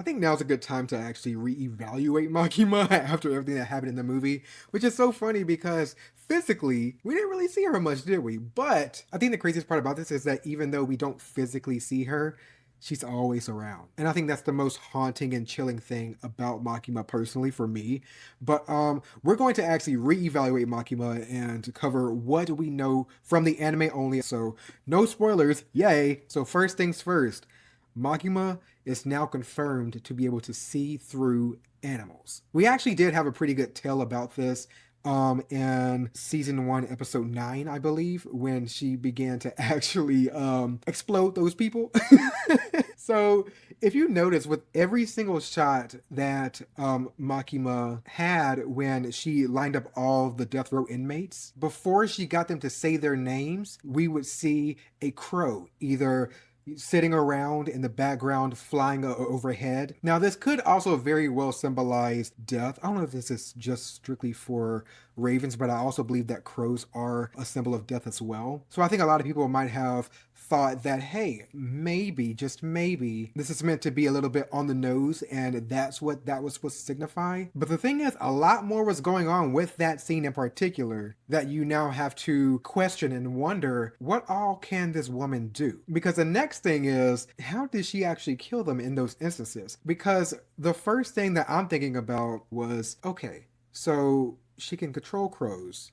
I think now's a good time to actually reevaluate Makima after everything that happened in the movie, which is so funny because physically, we didn't really see her much, did we? But I think the craziest part about this is that even though we don't physically see her, she's always around. And I think that's the most haunting and chilling thing about Makima personally for me. But we're going to actually reevaluate Makima and cover what we know from the anime only. So no spoilers, yay. So first things first, Makima is now confirmed to be able to see through animals. We actually did have a pretty good tale about this in season 1 episode 9, I believe, when she began to actually explode those people. So if you notice, with every single shot that Makima had when she lined up all the death row inmates, before she got them to say their names, we would see a crow either sitting around in the background, flying overhead. Now, this could also very well symbolize death. I don't know if this is just strictly for ravens, but I also believe that crows are a symbol of death as well. So I think a lot of people might have thought that, hey, maybe, just maybe, this is meant to be a little bit on the nose and that's what that was supposed to signify. But the thing is, a lot more was going on with that scene in particular that you now have to question and wonder, what all can this woman do? Because the next thing is, how did she actually kill them in those instances? Because the first thing that I'm thinking about was, okay, so she can control crows.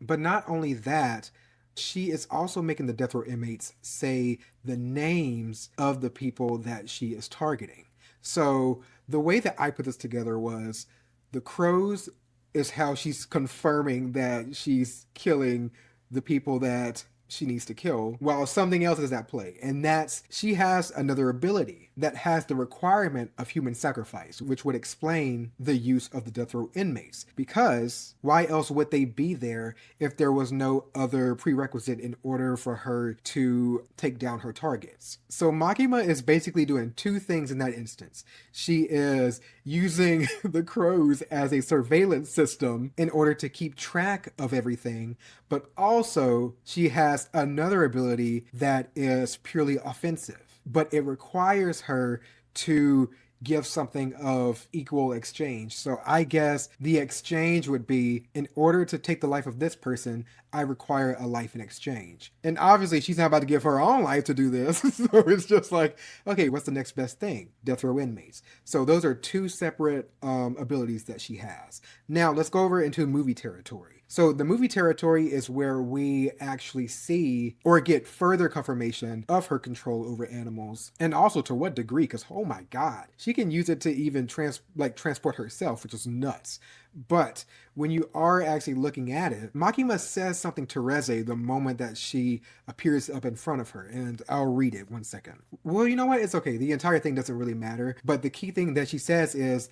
But not only that, she is also making the death row inmates say the names of the people that she is targeting. So the way that I put this together was the crows is how she's confirming that she's killing the people that she needs to kill, while something else is at play. And that's, she has another ability that has the requirement of human sacrifice, which would explain the use of the death row inmates. Because why else would they be there if there was no other prerequisite in order for her to take down her targets? So Makima is basically doing two things in that instance. She is using the crows as a surveillance system in order to keep track of everything, but also she has another ability that is purely offensive, but it requires her to give something of equal exchange. So I guess the exchange would be, in order to take the life of this person, I require a life in exchange. And obviously she's not about to give her own life to do this. So it's just like, okay, what's the next best thing? Death row inmates. So those are two separate abilities that she has. Now let's go over into movie territory. So the movie territory is where we actually see or get further confirmation of her control over animals, and also to what degree, because oh my god, she can use it to even transport herself, which is nuts. But when you are actually looking at it, Makima says something to Reze the moment that she appears up in front of her, and I'll read it 1 second. Well, you know what? It's okay. The entire thing doesn't really matter, but the key thing that she says is,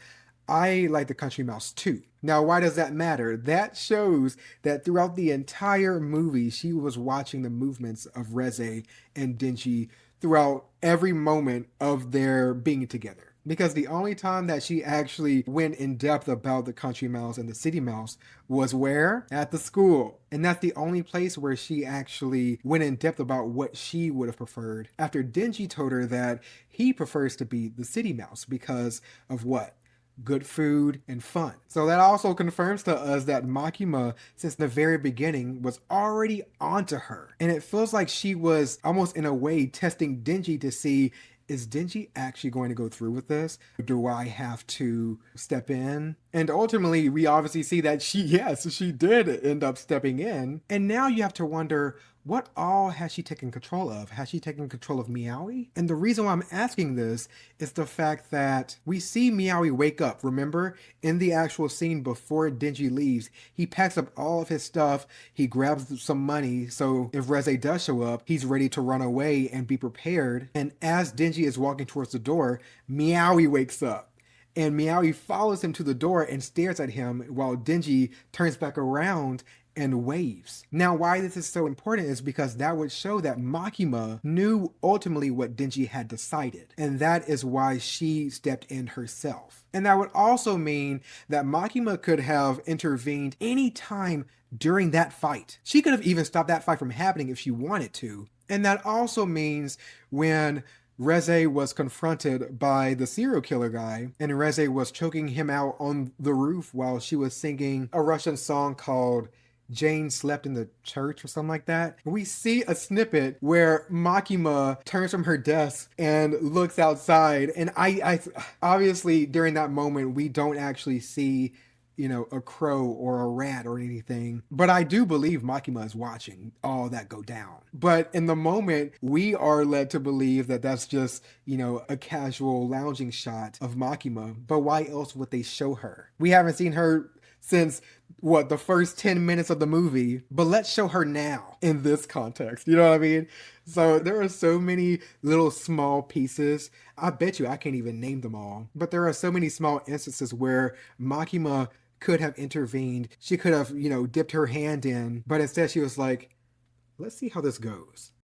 I like the country mouse too. Now, why does that matter? That shows that throughout the entire movie, she was watching the movements of Reze and Denji throughout every moment of their being together. Because the only time that she actually went in depth about the country mouse and the city mouse was where? At the school. And that's the only place where she actually went in depth about what she would have preferred, after Denji told her that he prefers to be the city mouse because of what? Good food and fun. So that also confirms to us that Makima, since the very beginning, was already onto her. And it feels like she was almost in a way testing Denji to see, is Denji actually going to go through with this? Do I have to step in? And ultimately, we obviously see that she did end up stepping in. And now you have to wonder, what all has she taken control of? Has she taken control of Meowie? And the reason why I'm asking this is the fact that we see Meowie wake up. Remember, in the actual scene before Denji leaves, he packs up all of his stuff, he grabs some money, so if Reze does show up, he's ready to run away and be prepared. And as Denji is walking towards the door, Meowie wakes up. And Meowie follows him to the door and stares at him while Denji turns back around and waves. Now, why this is so important is because that would show that Makima knew ultimately what Denji had decided, and that is why she stepped in herself. And that would also mean that Makima could have intervened any time during that fight. She could have even stopped that fight from happening if she wanted to. And that also means when Reze was confronted by the serial killer guy, and Reze was choking him out on the roof while she was singing a Russian song called Jane Slept in the Church or something like that. We see a snippet where Makima turns from her desk and looks outside, and I obviously during that moment we don't actually see a crow or a rat or anything. But I do believe Makima is watching all that go down. But in the moment, we are led to believe that that's just, a casual lounging shot of Makima. But why else would they show her? We haven't seen her since what, the first 10 minutes of the movie, but let's show her now in this context. You know what I mean? So there are so many little small pieces. I bet you I can't even name them all, but there are so many small instances where Makima could have intervened. She could have, dipped her hand in, but instead she was like, let's see how this goes.